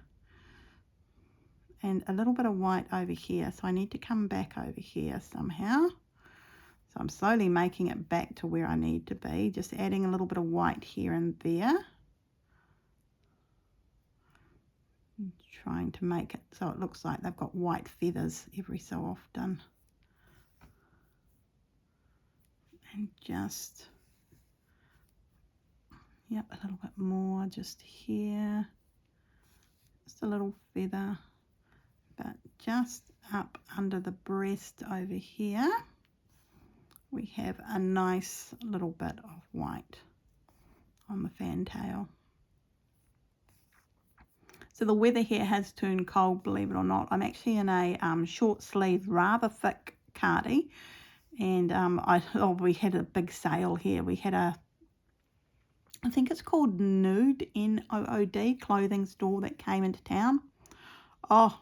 And a little bit of white over here, so I need to come back over here somehow. So I'm slowly making it back to where I need to be, just adding a little bit of white here and there. Trying to make it so it looks like they've got white feathers every so often. And just, yep, a little bit more just here. Just a little feather, but just up under the breast over here, we have a nice little bit of white on the fantail. So the weather here has turned cold, believe it or not. I'm actually in a short sleeve, rather thick cardi, and we had a big sale here. We had I think it's called Nude, N-O-O-D, clothing store that came into town. Oh,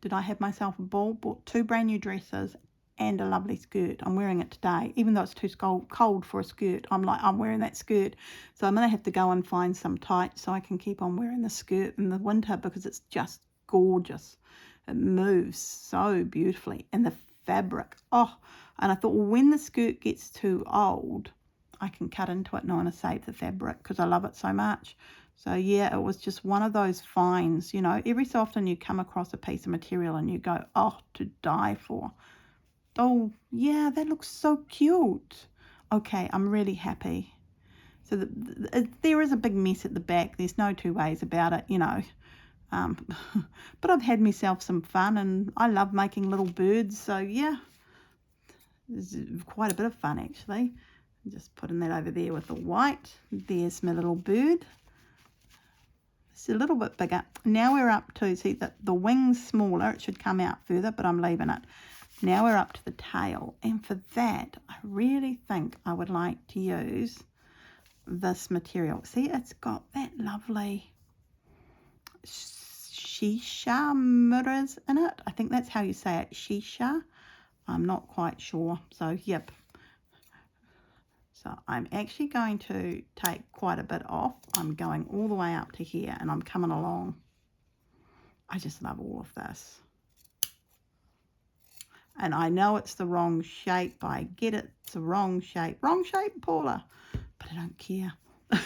did I have myself a ball? Bought 2 brand new dresses and a lovely skirt. I'm wearing it today, even though it's too cold for a skirt. I'm wearing that skirt. So I'm going to have to go and find some tights so I can keep on wearing the skirt in the winter because it's just gorgeous. It moves so beautifully. And the fabric, oh, and I thought, well, when the skirt gets too old, I can cut into it and I want to save the fabric because I love it so much. So yeah, it was just one of those finds, you know. Every so often you come across a piece of material and you go, oh, to die for. Oh, yeah, that looks so cute. Okay, I'm really happy. So there is a big mess at the back. There's no two ways about it, you know. But I've had myself some fun and I love making little birds. So, yeah, it's quite a bit of fun, actually. I'm just putting that over there with the white. There's my little bird. It's a little bit bigger. Now we're up to, see, the wing's smaller. It should come out further, but I'm leaving it. Now we're up to the tail, and for that I really think I would like to use this material. See, it's got that lovely shisha mirrors in it. I think that's how you say it, shisha. I'm not quite sure. So yep. So I'm actually going to take quite a bit off. I'm going all the way up to here and I'm coming along. I just love all of this. And I know it's the wrong shape. I get it. It's the wrong shape. Wrong shape, Paula. But I don't care. I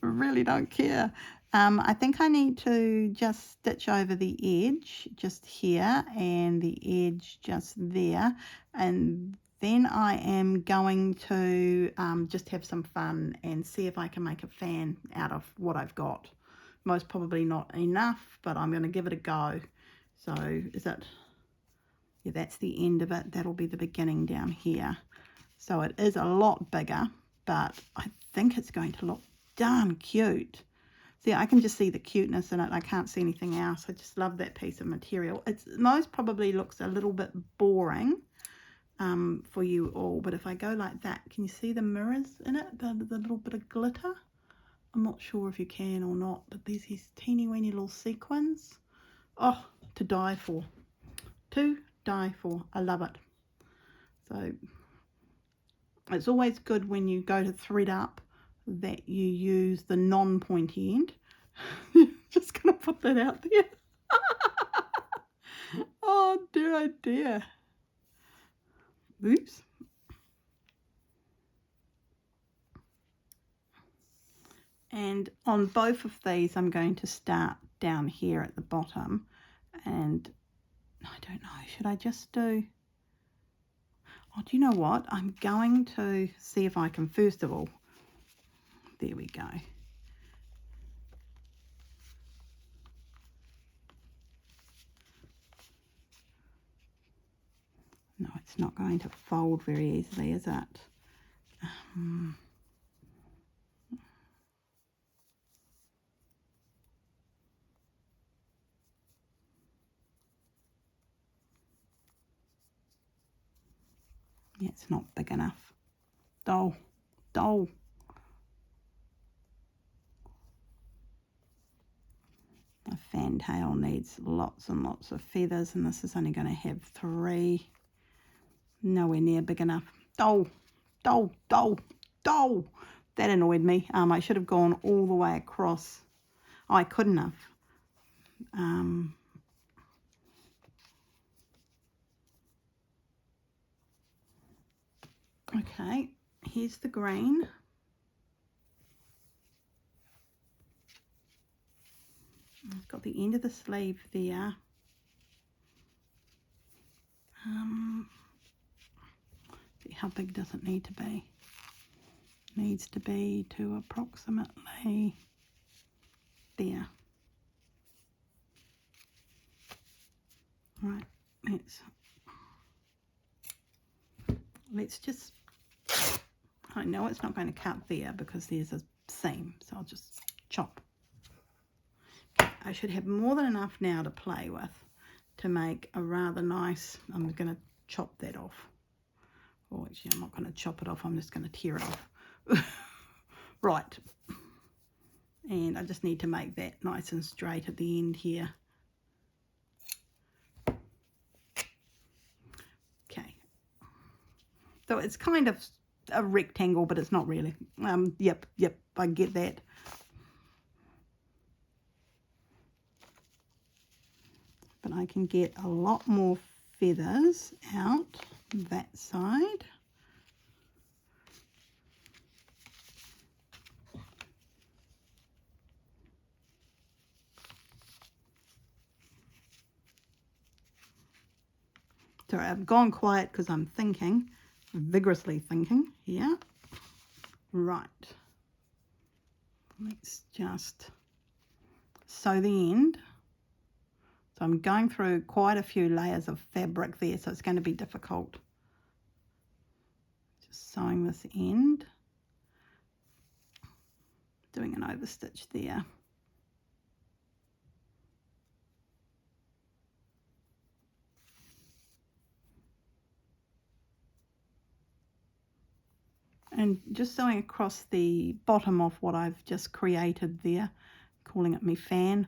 really don't care. I think I need to just stitch over the edge just here and the edge just there. And then I am going to just have some fun and see if I can make a fan out of what I've got. most probably not enough, but I'm going to give it a go. So is it, yeah, that's the end of it. That'll be the beginning down here. So it is a lot bigger, but I think it's going to look darn cute. See, I can just see the cuteness in it. I can't see anything else. I just love that piece of material. It's most probably looks a little bit boring for you all, but if I go like that, can you see the mirrors in it, the little bit of glitter? I'm not sure if you can or not, but there's these teeny weeny little sequins. Oh, to die for. To die for. I love it. So it's always good when you go to thread up that you use the non-pointy end. Just gonna put that out there. Oh dear, oh dear. Oops. And on both of these I'm going to start down here at the bottom, and I don't know, should I just do, oh, do you know what, I'm going to see if I can, first of all, there we go. No, it's not going to fold very easily, is it? Yeah, it's not big enough. Dull. My fantail needs lots and lots of feathers, and this is only going to have 3. Nowhere near big enough. Dull. That annoyed me. I should have gone all the way across. I couldn't have. Okay, here's the green. I've got the end of the sleeve there. See, how big does it need to be? Needs to be to approximately there. Right, let's just, I know it's not going to cut there because there's a seam, so I'll just chop. I should have more than enough now to play with to make a rather nice, I'm going to chop that off. Oh, actually, I'm not going to chop it off, I'm just going to tear it off. Right. And I just need to make that nice and straight at the end here. Okay. So it's kind of a rectangle, but it's not really. Yep, I get that. But I can get a lot more feathers out that side. Sorry, I've gone quiet because I'm thinking, vigorously thinking here. Right. Let's just sew the end. So I'm going through quite a few layers of fabric there, so it's going to be difficult. Just sewing this end, doing an overstitch there. And just sewing across the bottom of what I've just created there, calling it me fan.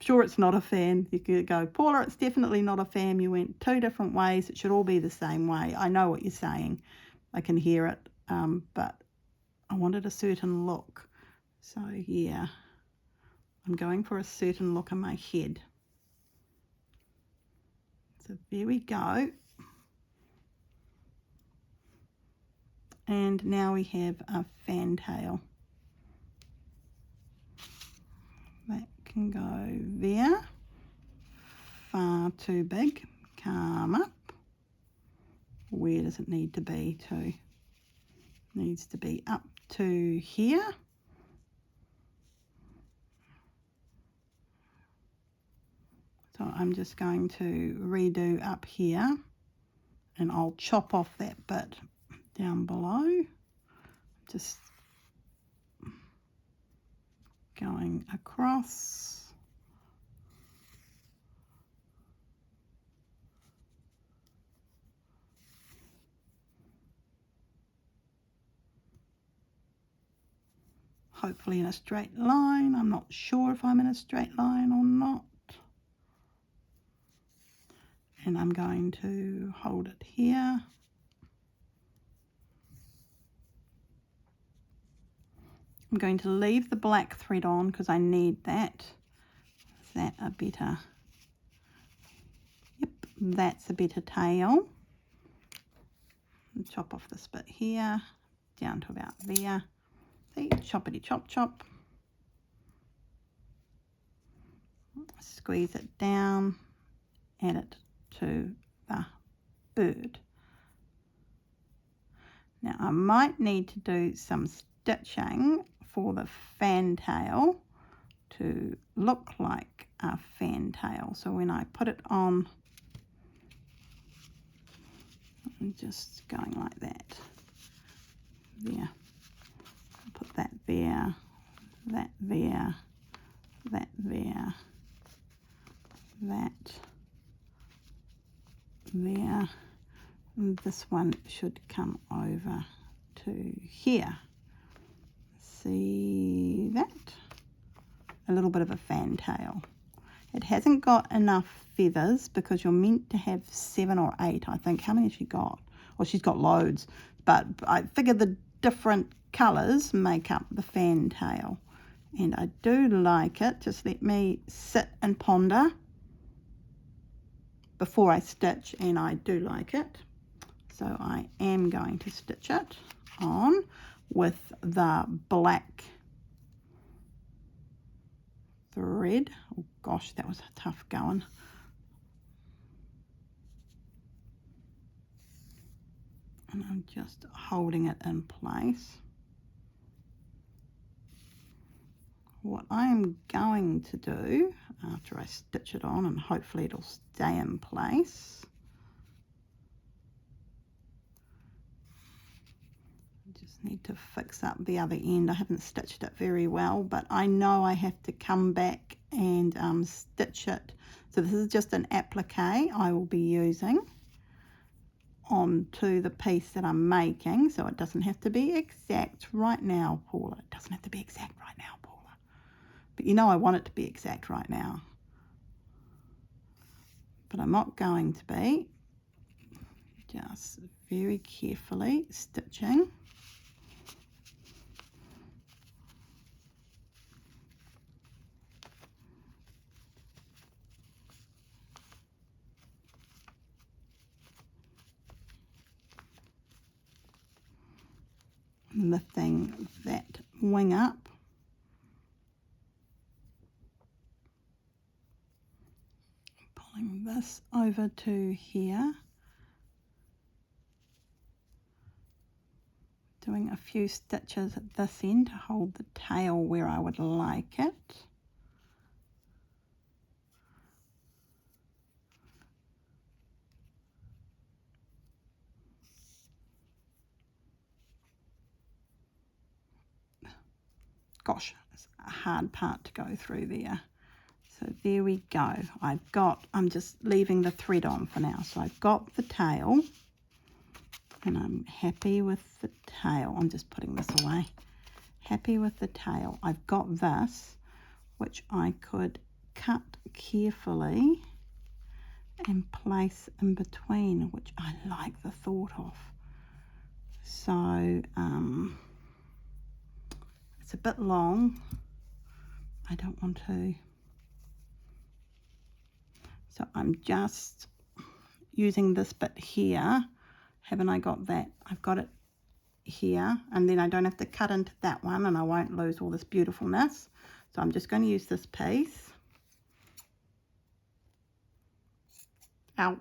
Sure, it's not a fan. You could go, Paula, it's definitely not a fan. You went 2 different ways. It should all be the same way. I know what you're saying. I can hear it. But I wanted a certain look. So, yeah, I'm going for a certain look in my head. So there we go. And now we have a fantail. That can go there. Far too big. Come up. Where does it need to be to? Needs to be up to here. I'm just going to redo up here, and I'll chop off that bit down below, just going across. Hopefully in a straight line. I'm not sure if I'm in a straight line or not. And I'm going to hold it here. I'm going to leave the black thread on because I need that. Is that a better? Yep, that's a better tail. And chop off this bit here, down to about there. See, choppity chop chop. Squeeze it down, add it to the bird. Now I might need to do some stitching for the fantail to look like a fantail. So when I put it on, I'm just going like that. There. Put that there, that there, that there, that there. And this one should come over to here. See that? A little bit of a fantail. It hasn't got enough feathers because you're meant to have 7 or 8, I think. How many has she got? Well, she's got loads, but I figure the different colours make up the fantail. And I do like it. Just let me sit and ponder before I stitch, and I do like it. So I am going to stitch it on with the black thread. Oh gosh, that was tough going. And I'm just holding it in place. What I'm going to do after I stitch it on, and hopefully it'll stay in place, just need to fix up the other end. I haven't stitched it very well, but I know I have to come back and stitch it. So this is just an applique I will be using onto the piece that I'm making, so it doesn't have to be exact right now, Paula. It doesn't have to be exact right now, Paula. But you know I want it to be exact right now. But I'm not going to be. Just very carefully stitching. Lifting that wing up. Pulling this over to here. Doing a few stitches at this end to hold the tail where I would like it. Gosh, it's a hard part to go through there. So there we go. I'm just leaving the thread on for now. So I've got the tail, and I'm happy with the tail. I'm just putting this away. Happy with the tail. I've got this, which I could cut carefully and place in between, which I like the thought of. So it's a bit long. I don't want to. So I'm just using this bit here. Haven't I got that? I've got it here, and then I don't have to cut into that one, and I won't lose all this beautifulness. So I'm just going to use this piece. Ow.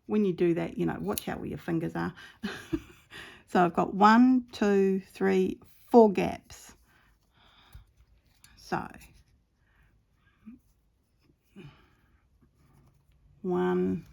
When you do that, you know, watch out where your fingers are. So I've got 1, 2, 3, 4 gaps. So 1,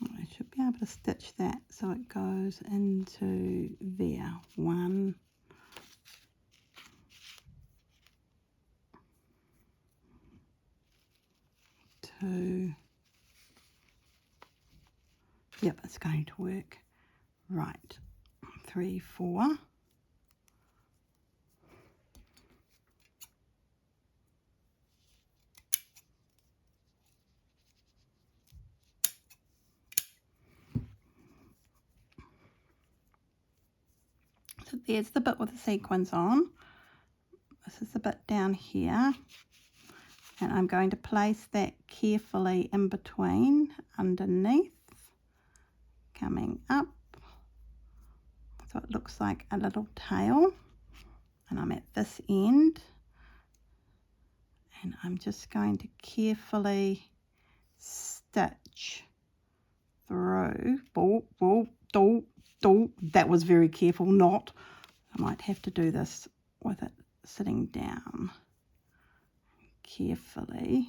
I should be able to stitch that so it goes into there. 1, 2. Yep, it's going to work. Right, 3, 4. So there's the bit with the sequins on. This is the bit down here. And I'm going to place that carefully in between, underneath, coming up. So it looks like a little tail. And I'm at this end. And I'm just going to carefully stitch through. That was very careful, not. I might have to do this with it sitting down carefully.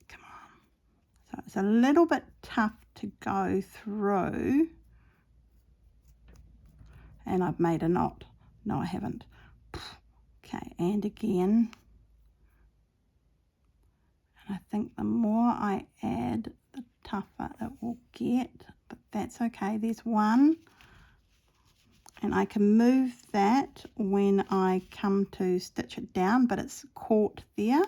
Come on. So it's a little bit tough to go through. And I've made a knot. No, I haven't. Okay, and again. And I think the more I add, the tougher it will get. But that's okay. There's one. And I can move that when I come to stitch it down, but it's caught there.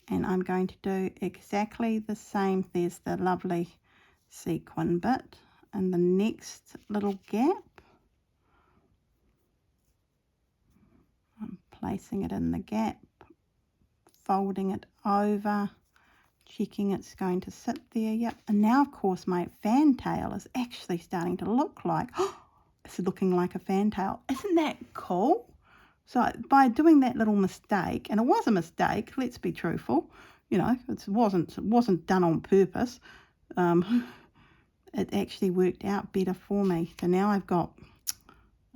And I'm going to do exactly the same. There's the lovely sequin bit and the next little gap. I'm placing it in the gap, folding it over, checking it's going to sit there. Yep. And now, of course, my fantail is actually starting to look like, it's looking like a fantail. Isn't that cool? So by doing that little mistake, and it was a mistake, let's be truthful, you know, it wasn't done on purpose. It actually worked out better for me. So now I've got,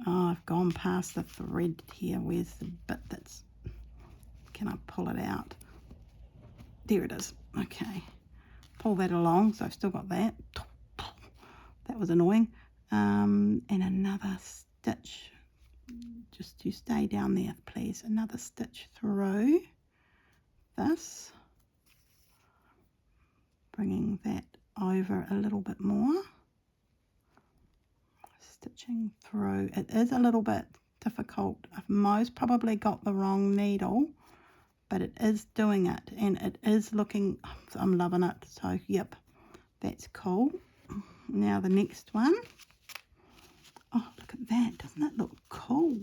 I've gone past the thread here. Where's the bit that's, can I pull it out? There it is. Okay. Pull that along. So I've still got that. That was annoying. And another stitch. Just you stay down there, please. Another stitch through this. Bringing that over a little bit more. Stitching through. It is a little bit difficult. I've most probably got the wrong needle, but it is doing it, and it is looking, I'm loving it. So yep, that's cool. Now the next one. Oh, look at that. Doesn't that look cool?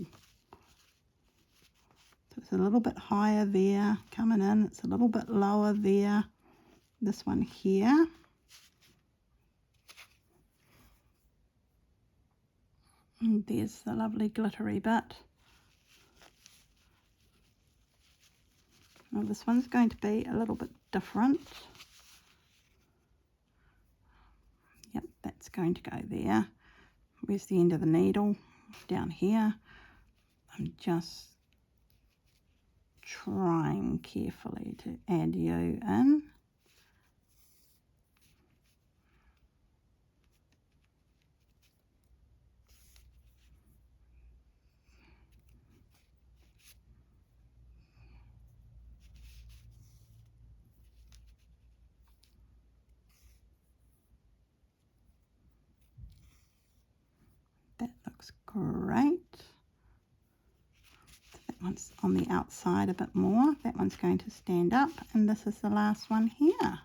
So it's a little bit higher there coming in. It's a little bit lower there. This one here. And there's the lovely glittery bit. Now this one's going to be a little bit different. Yep, that's going to go there. Where's the end of the needle? Down here. I'm just trying carefully to add you in. That looks great. That one's on the outside a bit more. That one's going to stand up, and this is the last one here.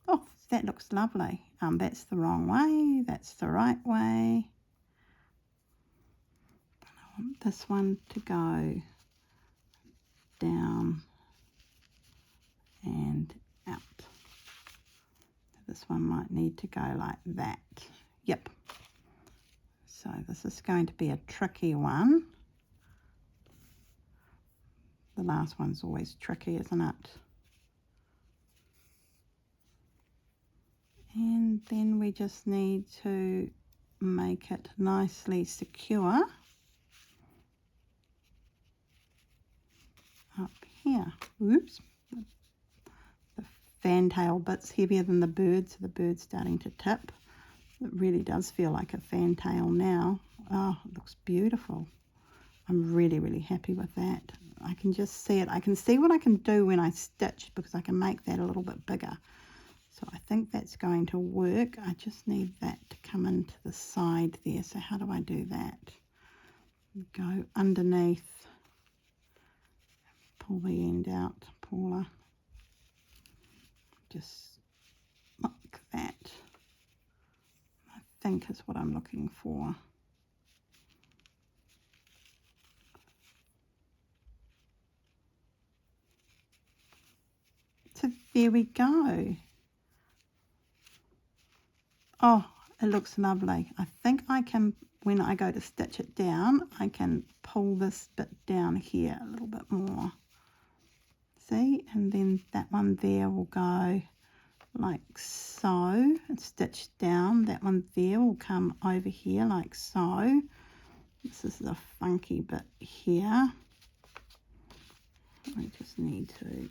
Oh, that looks lovely. That's the wrong way. That's the right way. I want this one to go down and out. This one might need to go like that. Yep. So this is going to be a tricky one. The last one's always tricky, isn't it? And then we just need to make it nicely secure up here. Oops. The fantail bit's heavier than the bird, so the bird's starting to tip. It really does feel like a fantail now. Oh, it looks beautiful. I'm really, really happy with that. I can just see it. I can see what I can do when I stitch because I can make that a little bit bigger. So I think that's going to work. I just need that to come into the side there. So how do I do that? Go underneath. Pull the end out, Paula. Just like that. I think is what I'm looking for. So there we go. Oh, it looks lovely. I think I can, when I go to stitch it down, I can pull this bit down here a little bit more. See? And then that one there will go like so. It's stitched down. That one there will come over here like so. This is the funky bit here. I just need to.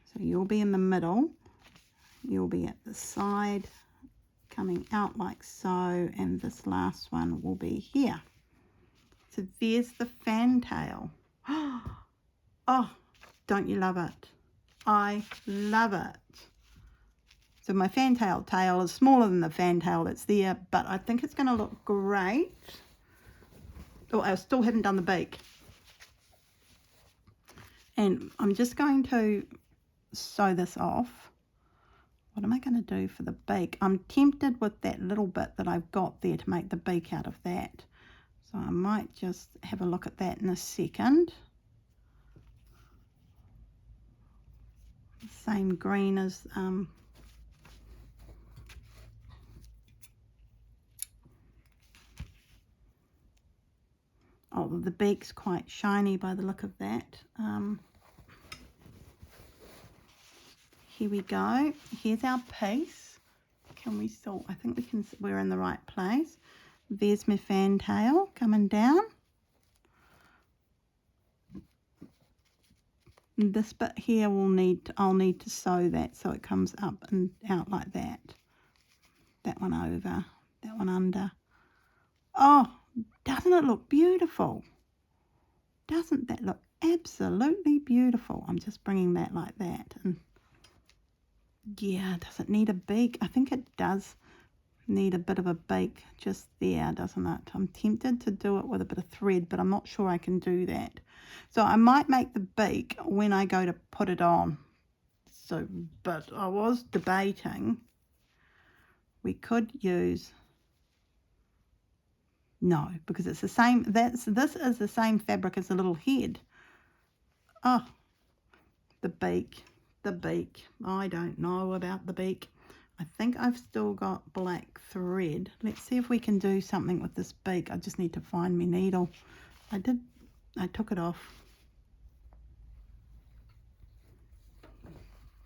So you'll be in the middle. You'll be at the side, coming out like so, and this last one will be here. So there's the fantail. Oh, don't you love it? I love it. So my fantail tail is smaller than the fantail that's there, but I think it's going to look great. Oh, I still haven't done the beak. And I'm just going to sew this off. What am I going to do for the beak? I'm tempted with that little bit that I've got there to make the beak out of that. So I might just have a look at that in a second. Same green as oh, the beak's quite shiny by the look of that. Here we go. Here's our piece. Can we still, I think we can, we're in the right place. There's my fantail coming down. And this bit here I'll need to sew that so it comes up and out like that. That one over, that one under. Oh, doesn't it look beautiful? Doesn't that look absolutely beautiful? I'm just bringing that like that. And yeah, does it need a beak? I think it does need a bit of a beak just there, doesn't it? I'm tempted to do it with a bit of thread, but I'm not sure I can do that. So I might make the beak when I go to put it on. So, but I was debating, we could use, no, because it's the same, this is the same fabric as the little head. Oh, the beak, I don't know about the beak. I think I've still got black thread. Let's see if we can do something with this beak. I just need to find my needle. I took it off.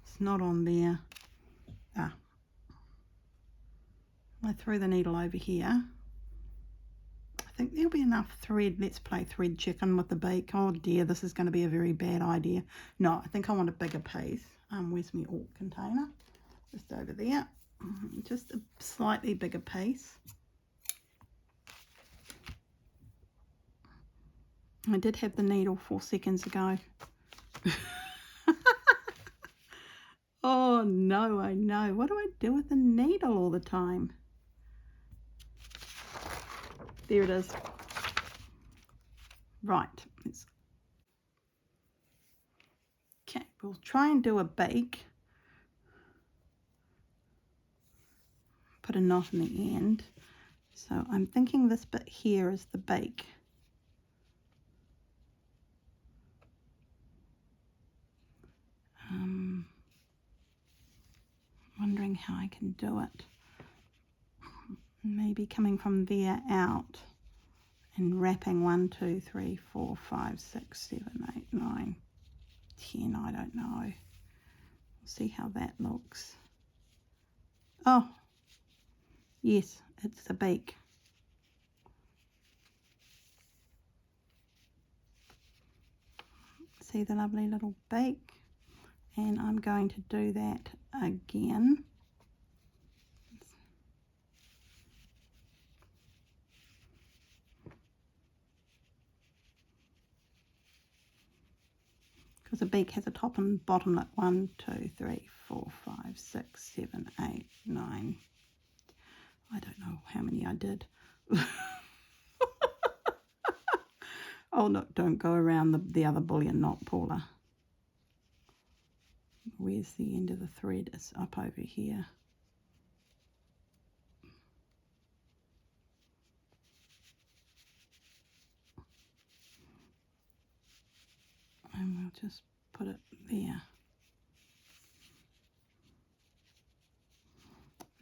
It's not on there. Ah. I threw the needle over here. I think there'll be enough thread. Let's play thread chicken with the beak. Oh dear, this is going to be a very bad idea. No, I think I want a bigger piece. Where's my alt container? Just over there. Just a slightly bigger piece. I did have the needle 4 seconds ago. Oh no, I know. What do I do with the needle all the time? There it is. Right. Okay, we'll try and do a beak. Put a knot in the end. So I'm thinking this bit here is the beak. Wondering how I can do it. Maybe coming from there out and wrapping 1, 2, 3, 4, 5, 6, 7, 8, 9, 10, I don't know. We'll see how that looks. Oh, yes, it's the beak. See the lovely little beak? And I'm going to do that again. Because the beak has a top and bottom, like 1, 2, 3, 4, 5, 6, 7, 8, 9. I don't know how many I did. Oh, no, don't go around the other bullion knot, Paula. Where's the end of the thread? It's up over here. And we'll just put it there.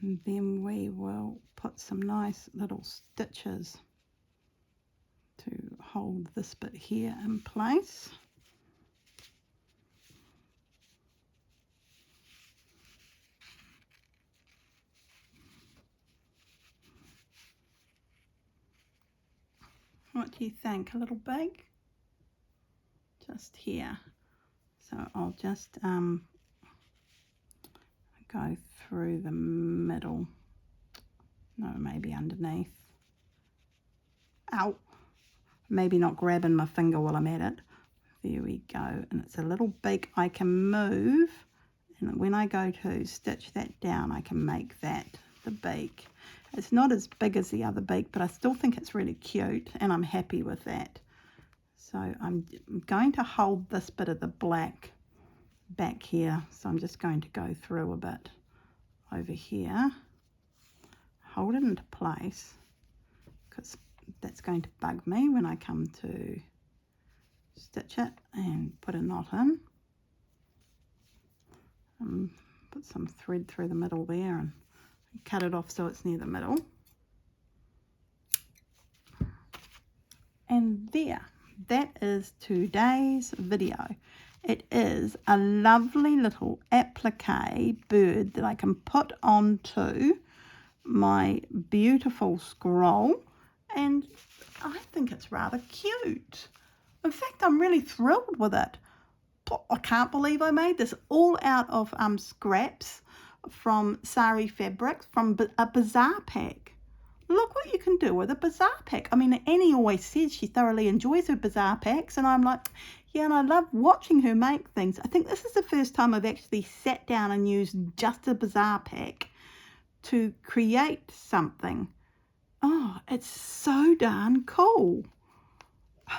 And then we will put some nice little stitches to hold this bit here in place. What do you think? A little big? Just here. So I'll just go through the middle. No, maybe underneath. Ow! Maybe not grabbing my finger while I'm at it. There we go. And it's a little beak I can move. And when I go to stitch that down, I can make that the beak. It's not as big as the other beak, but I still think it's really cute, and I'm happy with that. So I'm going to hold this bit of the black back here. So I'm just going to go through a bit over here. Hold it into place, because that's going to bug me when I come to stitch it and put a knot in. Put some thread through the middle there and cut it off so it's near the middle. And there, that is today's video. It is a lovely little applique bird that I can put onto my beautiful scroll, and I think it's rather cute. In fact, I'm really thrilled with it. I can't believe I made this all out of scraps from Sari Fabrics from a Bazzar pack. Look what you can do with a Bazzar pack. I mean, Annie always says she thoroughly enjoys her Bazzar packs, and I'm like, yeah, and I love watching her make things. I think this is the first time I've actually sat down and used just a Bazzar pack to create something. Oh, it's so darn cool.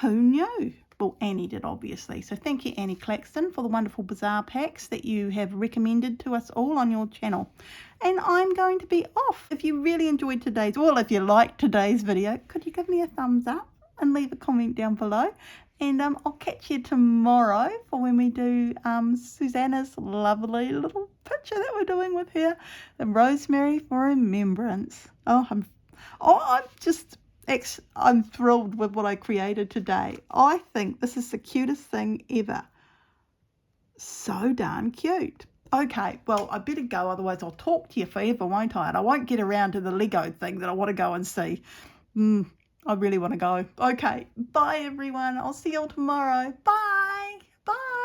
Who knew? Well, Annie did, obviously. So thank you, Annie Claxton, for the wonderful Bazzar packs that you have recommended to us all on your channel. And I'm going to be off. If you really enjoyed today's, well, if you liked today's video, could you give me a thumbs up and leave a comment down below? And I'll catch you tomorrow for when we do Susanna's lovely little picture that we're doing with her, the rosemary for remembrance. I'm thrilled with what I created today. I think this is the cutest thing ever. So darn cute. Okay, well, I better go, otherwise I'll talk to you forever, won't I? And I won't get around to the Lego thing that I want to go and see. I really want to go. Okay, bye everyone. I'll see you all tomorrow. Bye. Bye.